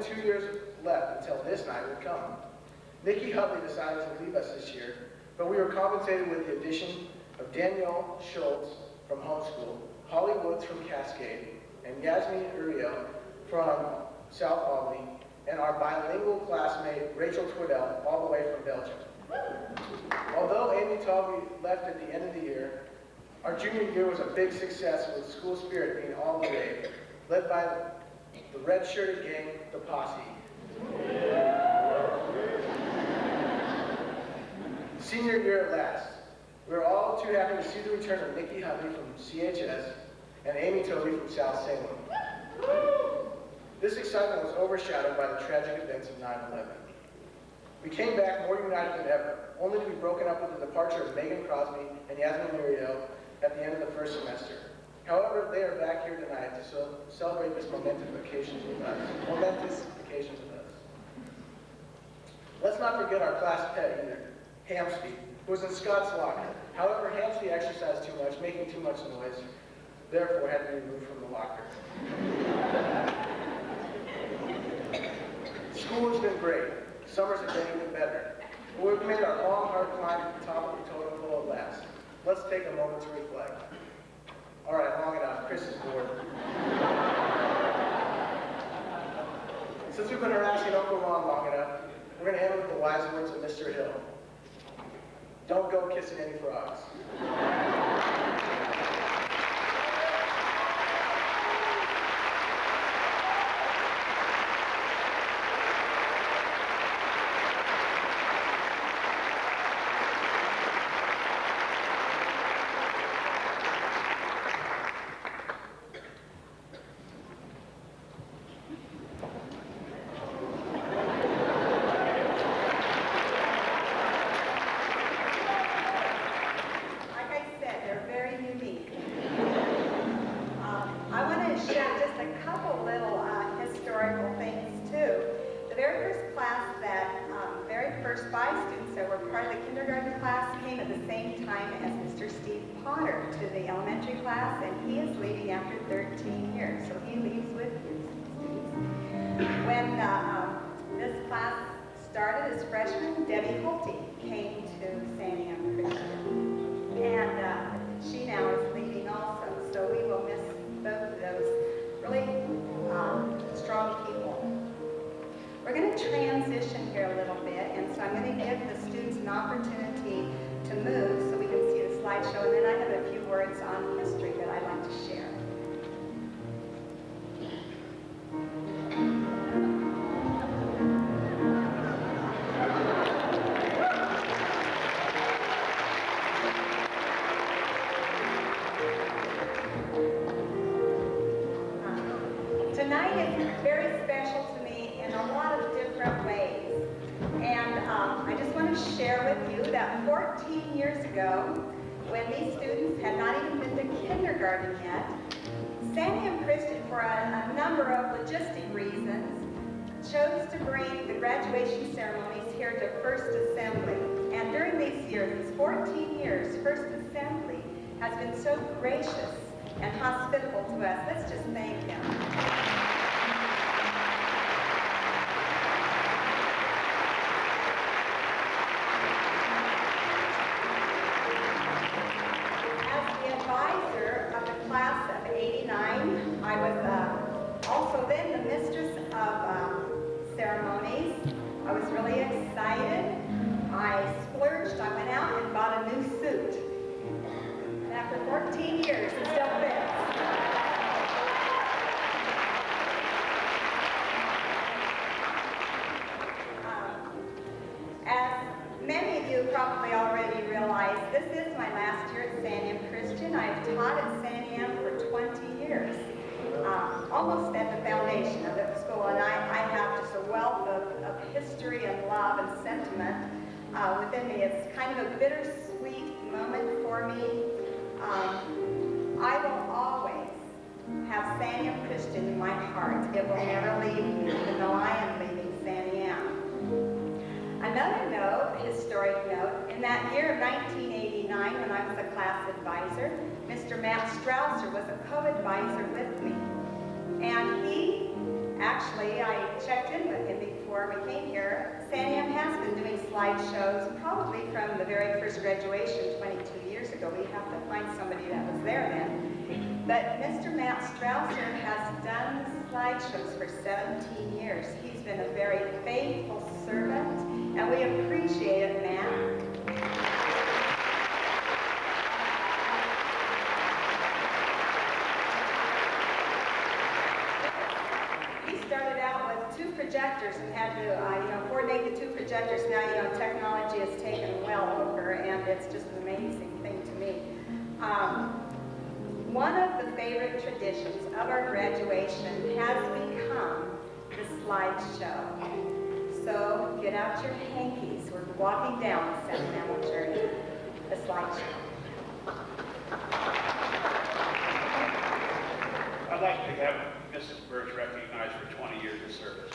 only 2 years left until this night would come. Nikki Hutley decided to leave us this year, but we were compensated with the addition of Danielle Schultz from homeschool, Holly Woods from Cascade, and Yasmin Uriel from South Albany, and our bilingual classmate, Rachel Twiddell, all the way from Belgium. Although Amy Talby left at the end of the year, our junior year was a big success with school spirit being all the rage, led by the red-shirted gang, the Posse. Senior year at last. We were all too happy to see the return of Nikki Hutley from CHS and Amy Toby from South Salem. This excitement was overshadowed by the tragic events of 9/11. We came back more united than ever, only to be broken up with the departure of Megan Crosby and Yasmin Muriel at the end of the first semester. However, they are back here tonight to celebrate this momentous occasion with us. Let's not forget our class pet either, Hamsty, who was in Scott's locker. However, Hamsty exercised too much, making too much noise, therefore had to be removed from the locker. School has been great. Summers have been even better. But we've made our long, hard climb to the top of the totem pole at last. Let's take a moment to reflect. All right, long enough. Chris is bored. Since we've been harassing Uncle Ron long enough, we're going to end with the wise words of Mr. Hill. Don't go kissing any frogs. To the elementary class, and he is leaving after 13 years, so he leaves with his students. When this class started as freshmen, Debbie Hulte came to Sandy Ann Christian, and she now is leaving also, so we will miss both of those really strong people. We're going to transition here a little bit, and so I'm going to give the students an opportunity to move so we can see the slideshow, and then I have a few words on history that I'd like to share. Tonight is very special to me in a lot of different ways. And I just want to share with you that 14 years ago, when these students had not even been to kindergarten yet, Sandy Ann Christian, for a number of logistic reasons, chose to bring the graduation ceremonies here to First Assembly. And during these years, these 14 years, First Assembly has been so gracious and hospitable to us. Let's just thank them. I was also then the mistress of ceremonies. I was really excited. I splurged. I went out and bought a new suit. And after 14 years, it still fits. As many of you probably already realize, this is my last year at Sandy Ann Christian. I've taught at Sandy Ann for 20 years. Almost at the foundation of the school, and I have just a wealth of history and love and sentiment within me. It's kind of a bittersweet moment for me. I will always have Sandy Ann Christian in my heart. It will never leave me, even though I am leaving Sandy Ann. Another note, historic note, in that year of 1989, when I was a class advisor, Mr. Matt Strausser was a co-advisor with me. And he, actually, I checked in before we came here, Sandy has been doing slideshows probably from the very first graduation 22 years ago. We have to find somebody that was there then. But Mr. Matt Strausser has done slideshows for 17 years. He's been a very faithful servant, and we appreciate it, Matt. Started out with 2 projectors and had to, coordinate the 2 projectors. Now, technology has taken well over, and it's just an amazing thing to me. One of the favorite traditions of our graduation has become the slideshow. So get out your hankies. We're walking down the sentimental journey, the slideshow. I'd like to have Mrs. Birch recognized for 20 years of service.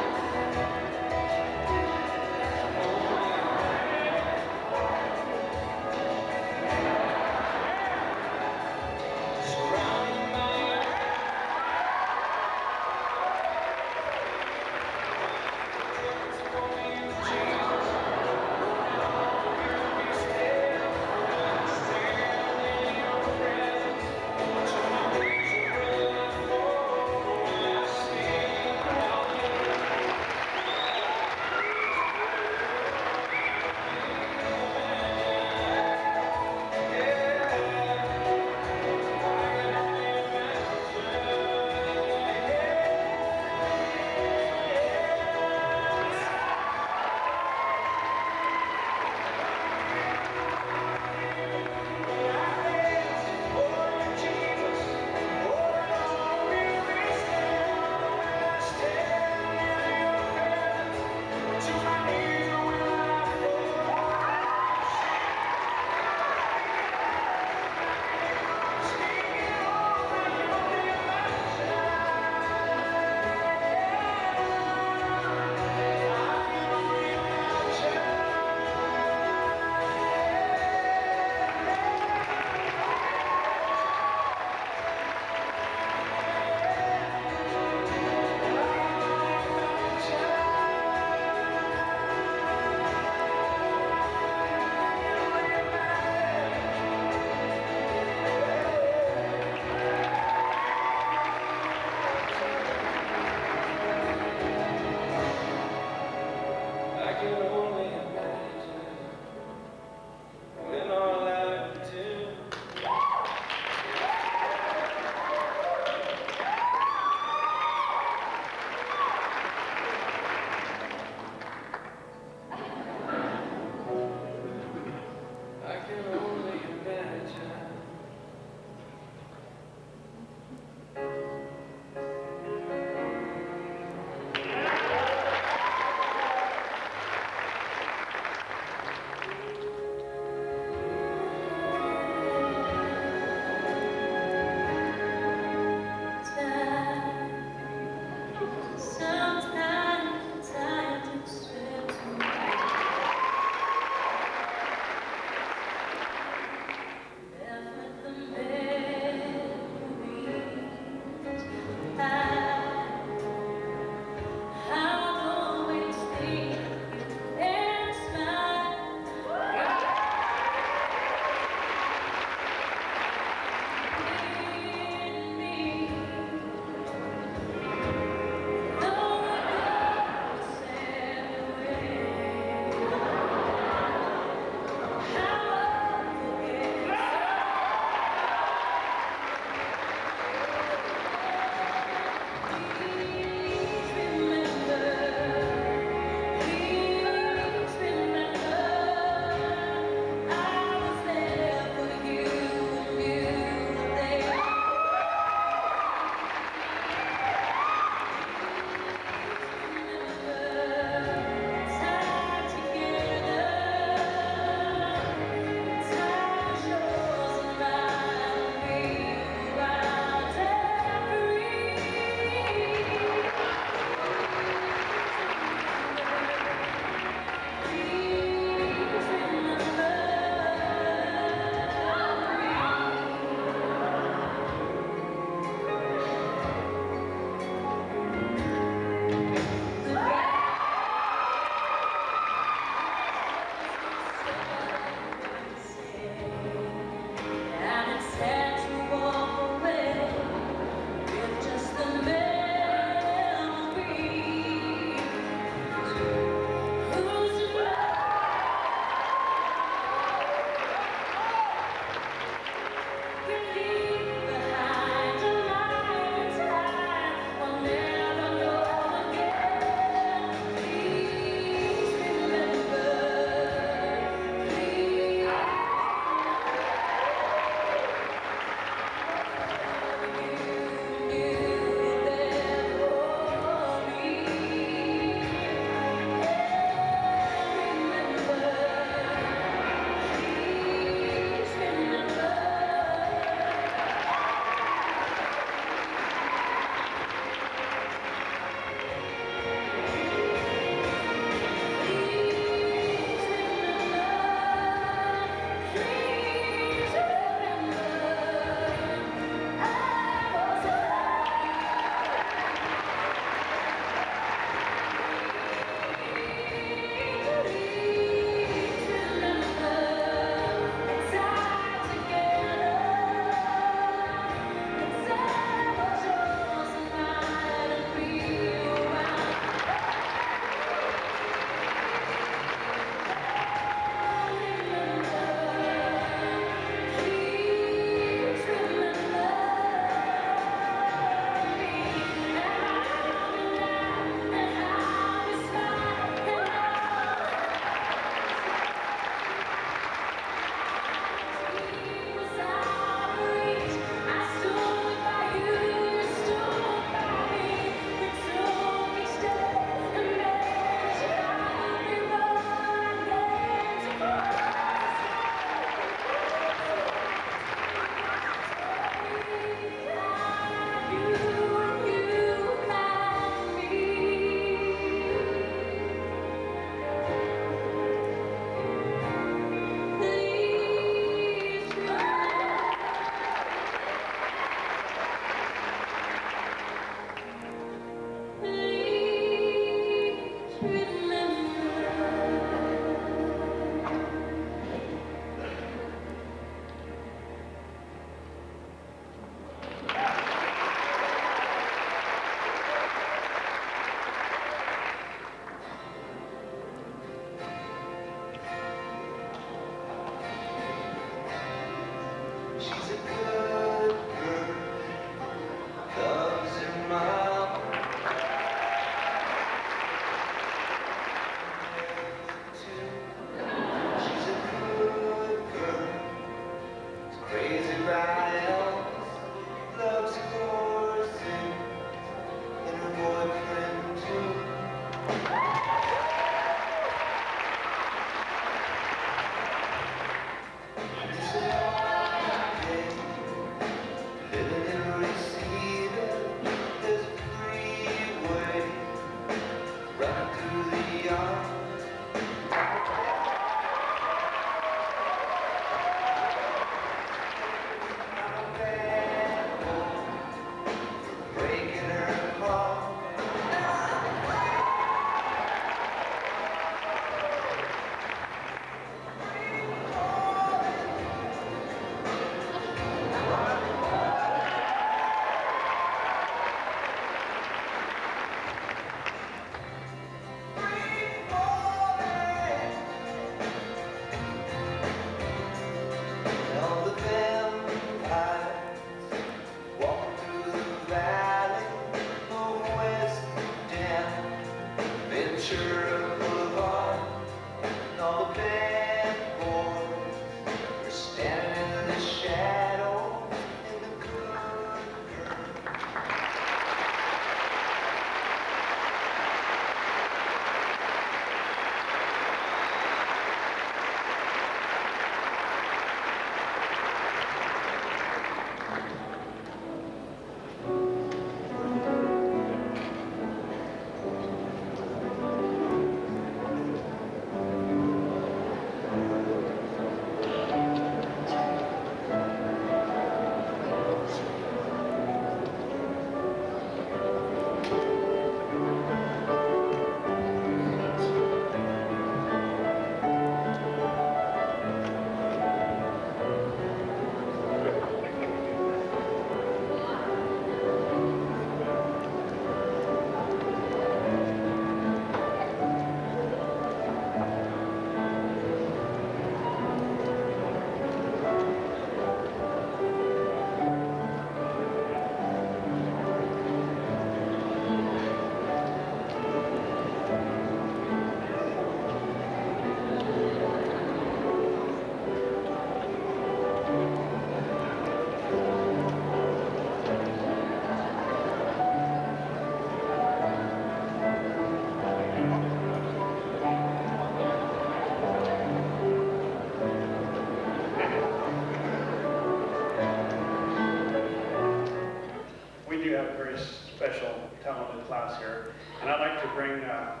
have a very special, talented class here. And I'd like to bring a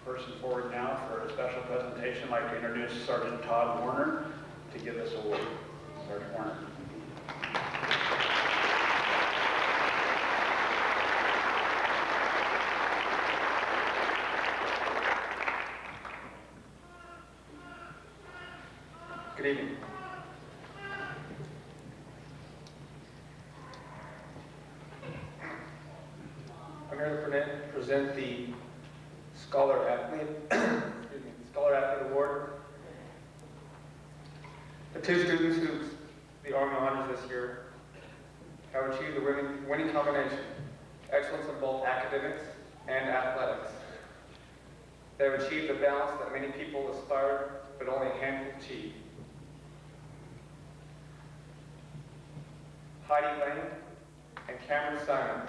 person forward now for a special presentation. I'd like to introduce Sergeant Todd Warner to give this award. Sergeant Warner. Good evening. I'm here to present the Scholar Athlete, Scholar Athlete Award. The two students who the Army honors this year have achieved the winning combination, excellence in both academics and athletics. They have achieved a balance that many people aspire, but only a handful achieve. Heidi Lane and Cameron Simon.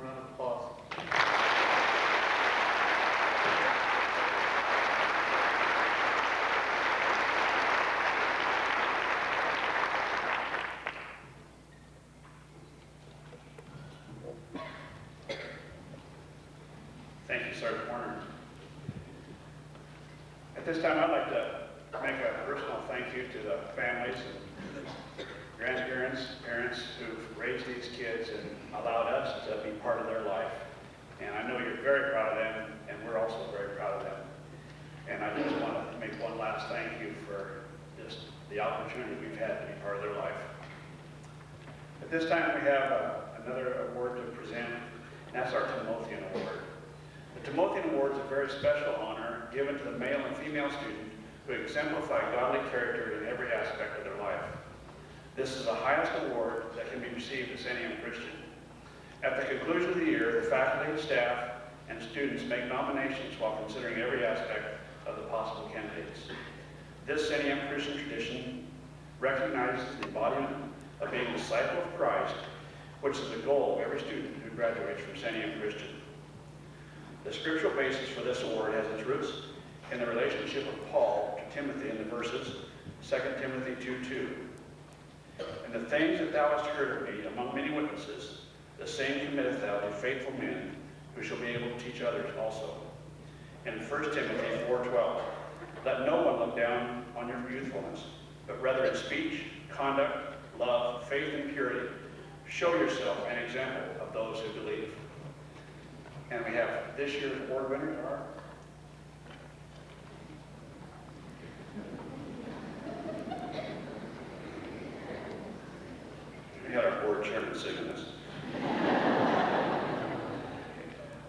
Round of applause. Thank you, Sergeant Warner. At this time, I'd like to make a personal thank you to the families and grandparents, parents who've raised these kids and allowed us to be part of their life. And I know you're very proud of them, and we're also very proud of them. And I just want to make one last thank you for just the opportunity we've had to be part of their life. At this time, we have another award to present, and that's our Timothean Award. The Timothean Award is a very special honor given to the male and female student who exemplify godly character in every aspect of their life. This is the highest award that can be received as any Christian. At the conclusion of the year, the faculty, staff, and students make nominations while considering every aspect of the possible candidates. This NEM Christian tradition recognizes the embodiment of being a disciple of Christ, which is the goal of every student who graduates from NEM Christian. The scriptural basis for this award has its roots in the relationship of Paul to Timothy in the verses 2 Timothy 2:2. And the things that thou hast heard of me among many witnesses, the same committeth thou to faithful men, who shall be able to teach others also. And 1 Timothy 4:12, let no one look down on your youthfulness, but rather in speech, conduct, love, faith, and purity, show yourself an example of those who believe. And we have this year's award winners are we had our board chairman singing this.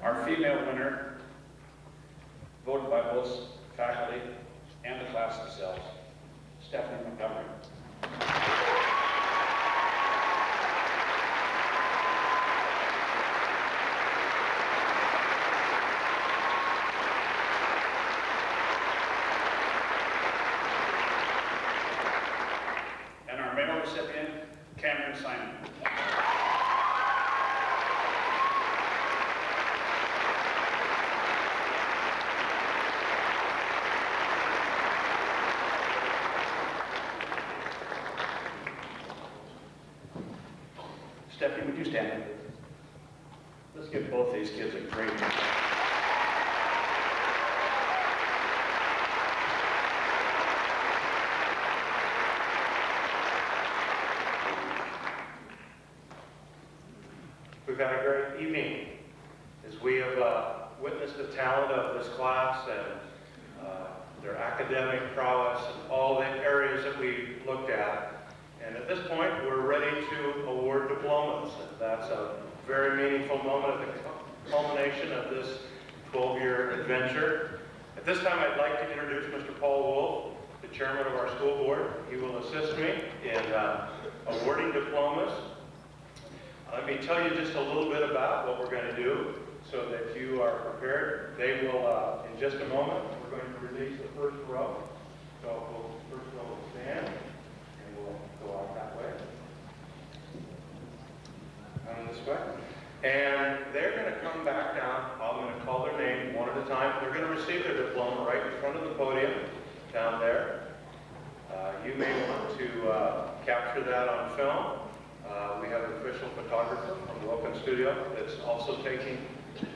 Our female winner, voted by both faculty and the class themselves, Stephanie Montgomery. And our male recipient, Cameron Simon. Stephanie, would you stand up? Let's give both these kids a great hand. We've had a great evening as we have witnessed the talent of this class and their academic prowess and all the areas that we looked at. And at this point, we're ready to award diplomas. And that's a very meaningful moment at the culmination of this 12-year adventure. At this time, I'd like to introduce Mr. Paul Wolf, the chairman of our school board. He will assist me in awarding diplomas. Let me tell you just a little bit about what we're going to do so that you are prepared. They will, in just a moment, we're going to release the first row. So we'll first row will stand, and we'll go out that way. This way. And they're going to come back down. I'm going to call their name one at a time. They're going to receive their diploma right in front of the podium down there. You may want to capture that on film. We have an official photographer from the Wilkins Studio that's also taking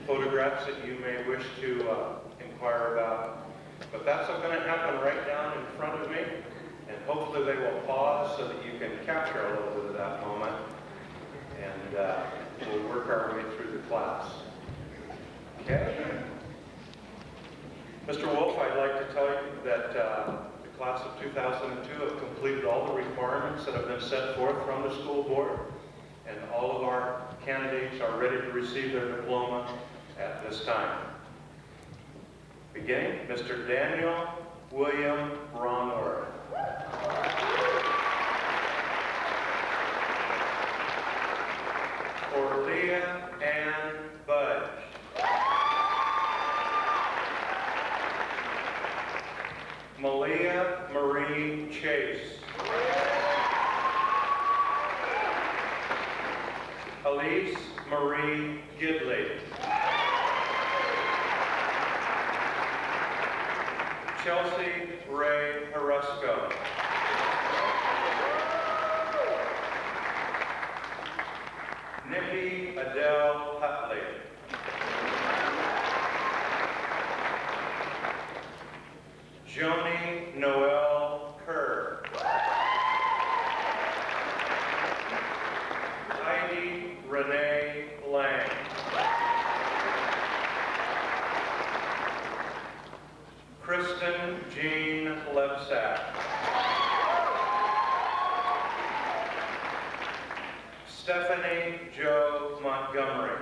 photographs that you may wish to inquire about. But that's going to happen right down in front of me. And hopefully they will pause so that you can capture a little bit of that moment. And we'll work our way through the class. Okay? Mr. Wolf, I'd like to tell you that the class of 2002 have completed all the requirements that have been set forth from the school board, and all of our candidates are ready to receive their diploma at this time. Beginning, Mr. Daniel William Bronworth. For Leah Ann Budge. Malia Marie Chase. Elise Marie Gidley. Chelsea Ray Harusco. Nikki Adele Hutley. Joni Noel Kerr. Heidi Renee Lang. Kristen Jean Lebsack. Stephanie Jo Montgomery.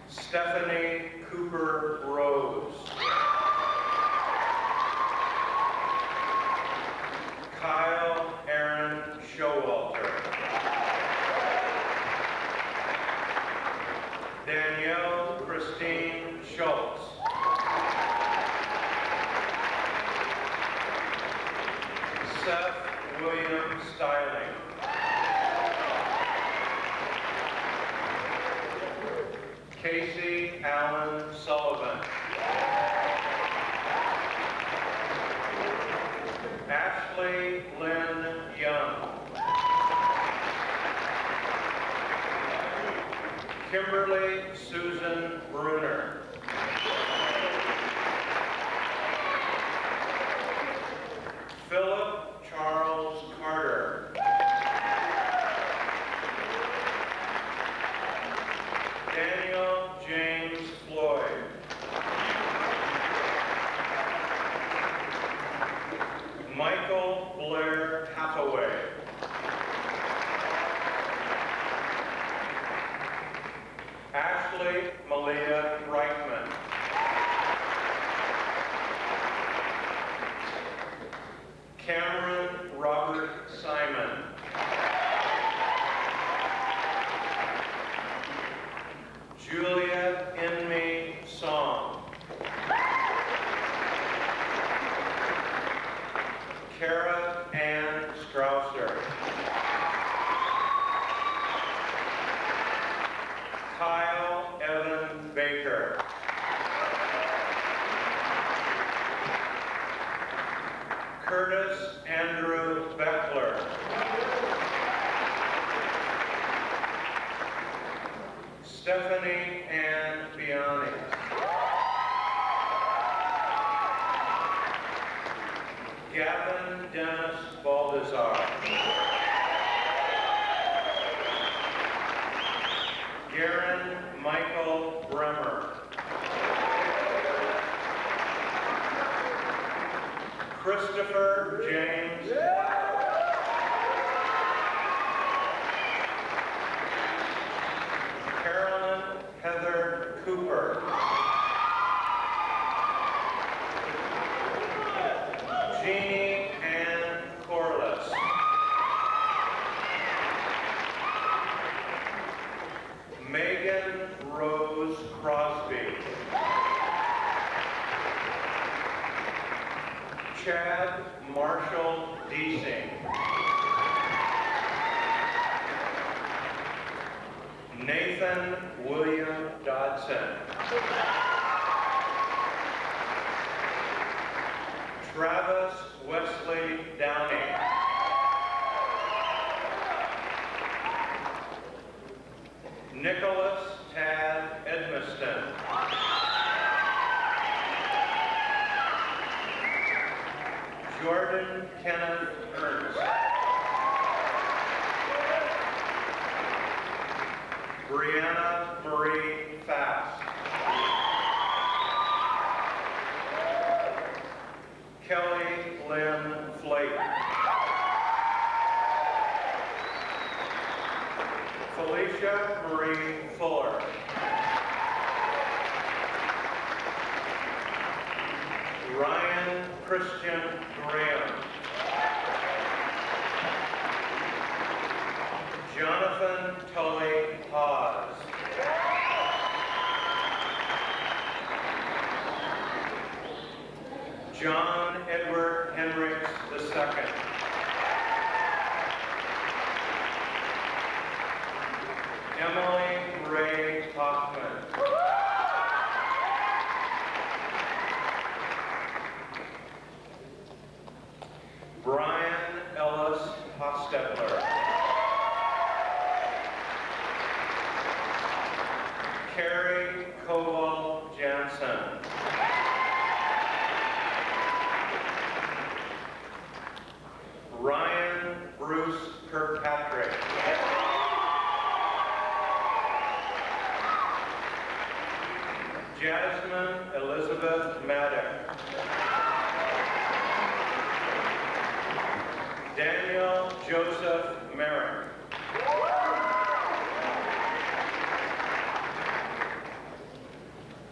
Stephanie Cooper Rose. Kyle Aaron Showalter. Danielle Christine Schultz. Seth William Styling. Casey Allen Sullivan. Ashley Lynn Young. Kimberly Susan Bruner. Philip Charles Carter. Daniel James Floyd. Michael Blair Hathaway. Ashley Malia Reichman. Cameron Robert Simon. Julia Inme Song. Kara Ann Strausser. Kyle Evan Baker. Curtis Andrew Beckler. Stephanie Ann Biani. Gavin Dennis Baldazar. Garen Michael Bremer. Christopher James. Chad Marshall Deasing. Nathan William Dodson. Travis Wesley Downey. Nicholas Tad Edmiston. Jordan Kenneth Ernst. Brianna Marie Fast. Kelly Lynn Flake. Felicia Marie Fuller. Ryan Christian Graham. Jonathan Tully Hawes. John Edward Henricks II. Emily Ray Hoffman. Brian Ellis Hostetler. Carrie Koval Jansen. Ryan Bruce Kirkpatrick. Jasmine Elizabeth Maddock. Daniel Joseph Merrick.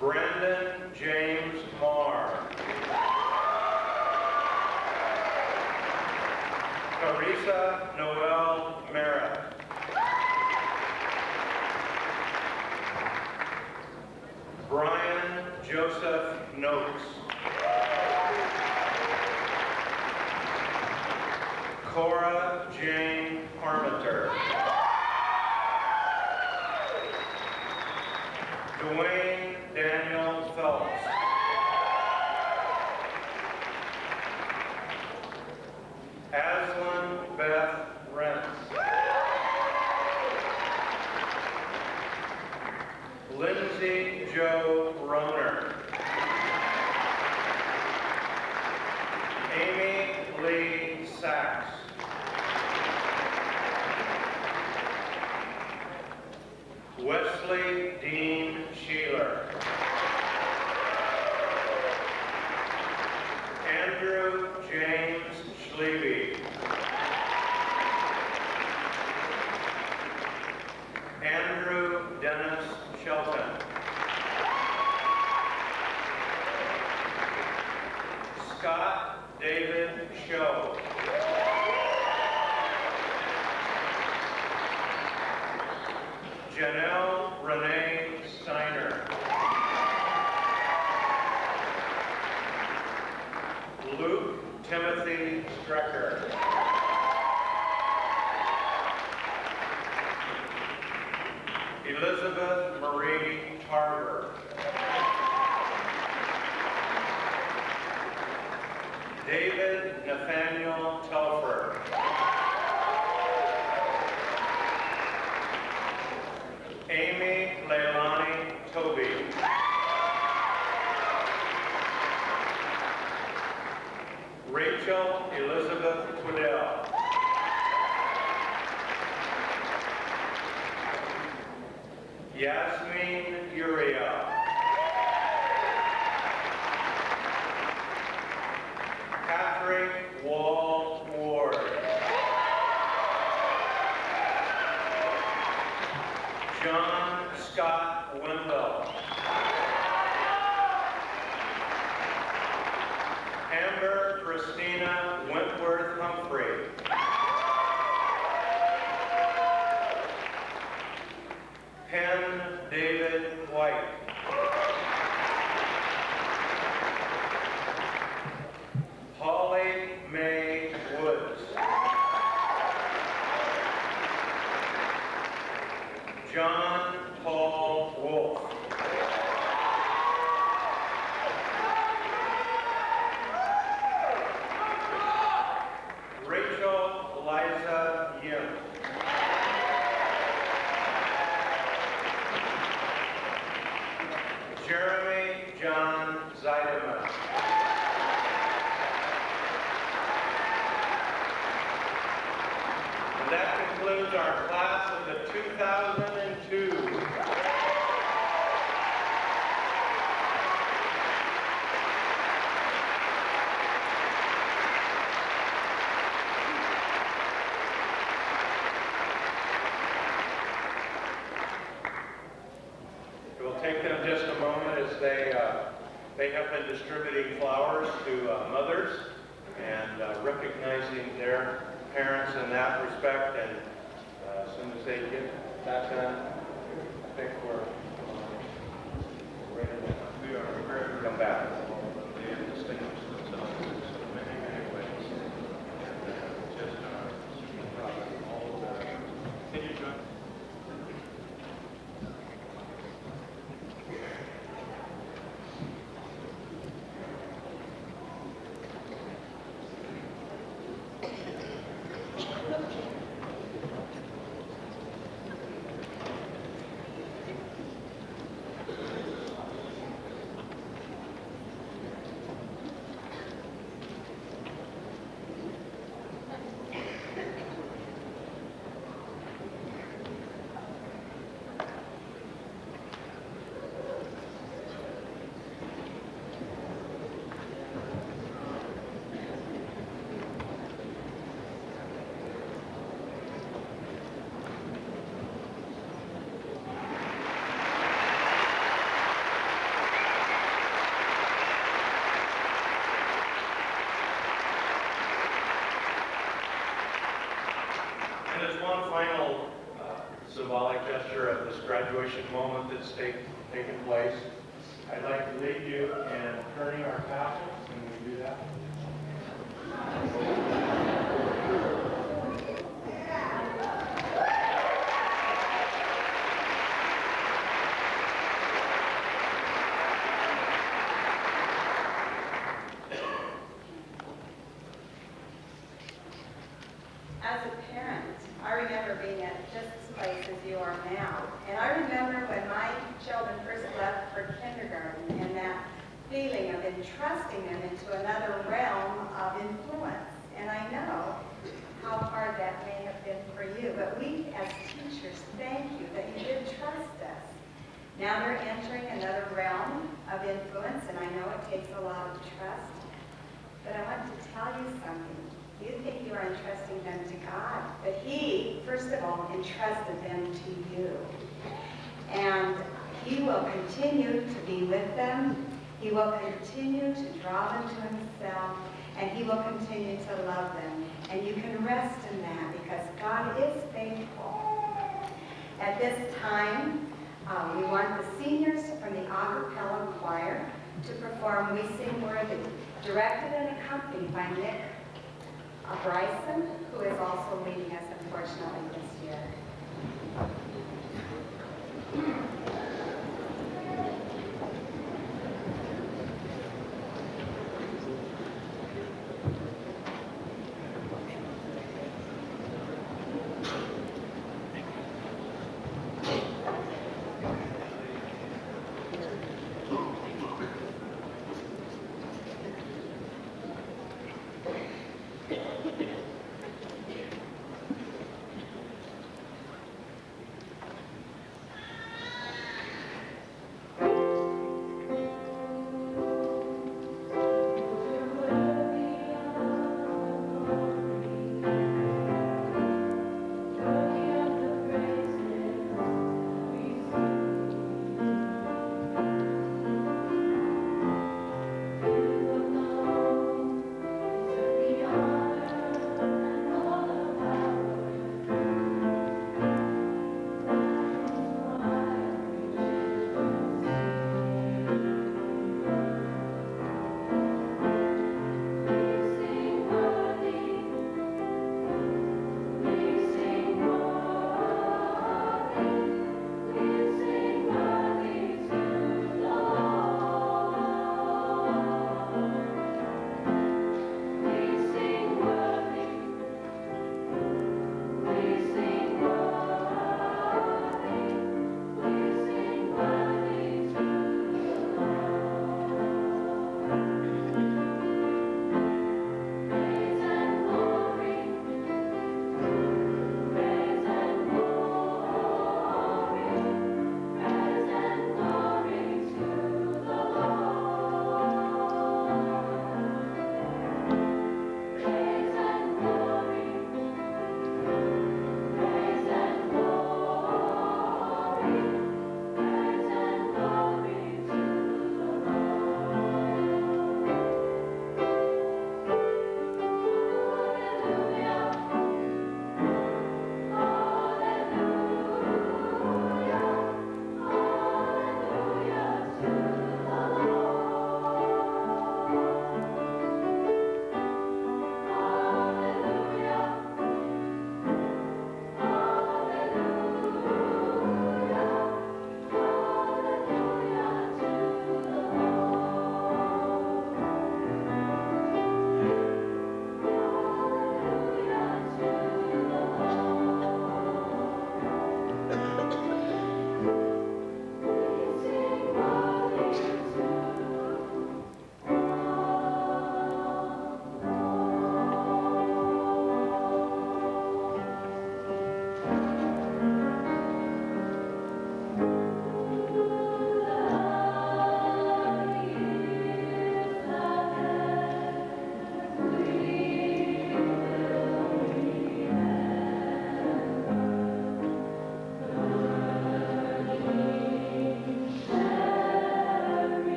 Brandon James Marr. Teresa Noel Merritt. Brian Joseph Noakes. Cora Jane Parmenter. Dwayne Daniel Phelps. Aslan Beth Rentz. Lindsay Jo Roner. Amy Lee Sachs. Wesley Dean Sheeler. Andrew James Schleby. Andrew Dennis Shelton. Scott David Show. Janelle Renee Steiner. Luke Timothy Strecker. Elizabeth Marie Tarver. David Nathaniel Telfer. Amy Leilani Toby. Rachel Elizabeth Twiddell. Yasmin Uriel. Patrick Wall Ward. John Scott Wendell. Amber Christina Wentworth Humphrey. Penn David White. Paul John Paul Wolf. Rachel Eliza Yim. Jeremy John Zeideman. And that concludes our class of the 2002. It will take them just a moment as they have been distributing flowers to mothers and recognizing their parents in that respect. And as soon as they get that done, I think we're ready to come back. They have distinguished themselves in so many, many ways. And just all of their... Can you join? And as one final symbolic gesture of this graduation moment that's taken place, I'd like to lead you in turning our tassels. Can we do that? As a parent, I remember being at just this place as you are now. And I remember when my children first left for kindergarten and that feeling of entrusting them into another realm of influence. And I know how hard that may have been for you. But we as teachers, thank you that you did trust us. Now they're entering another realm of influence, and I know it takes a lot of trust. But I want to tell you something. You think you are entrusting them to God, but He, first of all, entrusted them to you. And He will continue to be with them. He will continue to draw them to Himself, and He will continue to love them. And you can rest in that because God is faithful. At this time, we want the seniors from the a cappella choir to perform We Sing Worthy, directed and accompanied by Nick Bryson, who is also leading us, unfortunately, this year.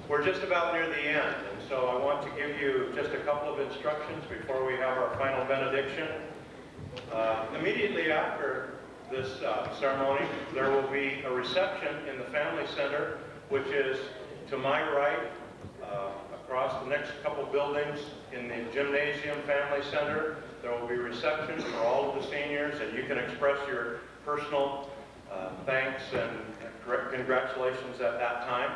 we're just about near the end, and so I want to give you just a couple of instructions before we have our final benediction. Immediately after this ceremony, there will be a reception in the Family Center, which is to my right, across the next couple buildings in the Gymnasium Family Center. There will be a reception for all of the seniors, and you can express your personal thanks and congratulations at that time.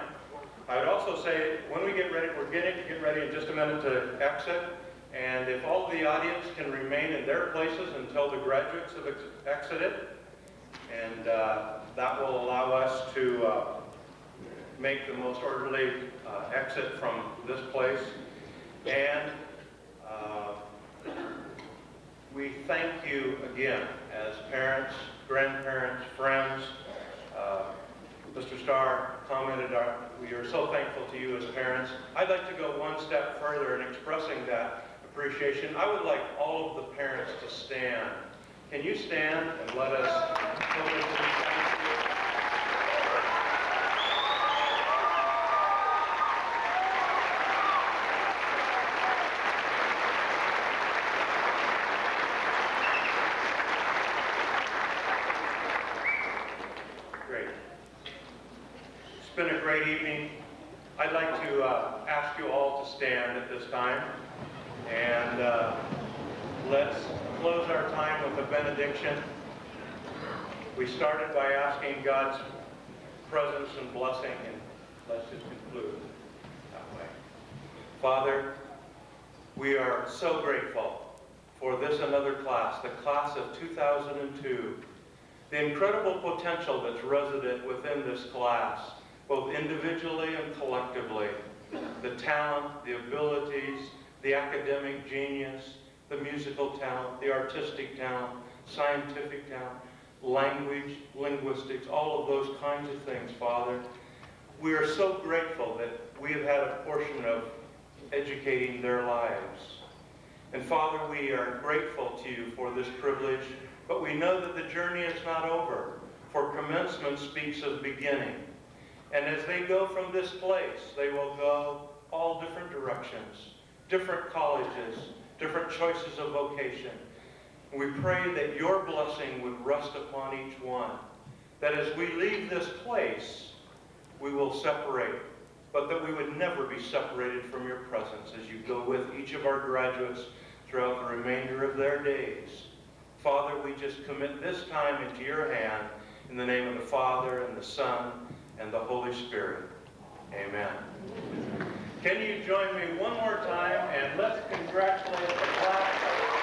I would also say, when we get ready, we're getting to get ready in just a minute to exit, and if all of the audience can remain in their places until the graduates have exited, and that will allow us to make the most orderly exit from this place. And we thank you again as parents, grandparents, friends. Mr. Starr commented, we are so thankful to you as parents. I'd like to go one step further in expressing that appreciation. I would like all of the parents to stand. Can you stand and let us publicly thank you? Great. It's been a great evening. I'd like to ask you all to stand at this time, and let's close our time with a benediction. We started by asking God's presence and blessing, and let's just conclude that way. Father, we are so grateful for this another class, the class of 2002. The incredible potential that's resident within this class, both individually and collectively. The talent, the abilities, the academic genius, the musical talent, the artistic talent, scientific talent, language, linguistics, all of those kinds of things, Father. We are so grateful that we have had a portion of educating their lives. And Father, we are grateful to you for this privilege, but we know that the journey is not over, for commencement speaks of beginning. And as they go from this place, they will go all different directions, different colleges, different choices of vocation. And we pray that your blessing would rest upon each one, that as we leave this place, we will separate, but that we would never be separated from your presence as you go with each of our graduates throughout the remainder of their days. Father, we just commit this time into your hand in the name of the Father and the Son and the Holy Spirit. Amen. Can you join me one more time and let's congratulate the class.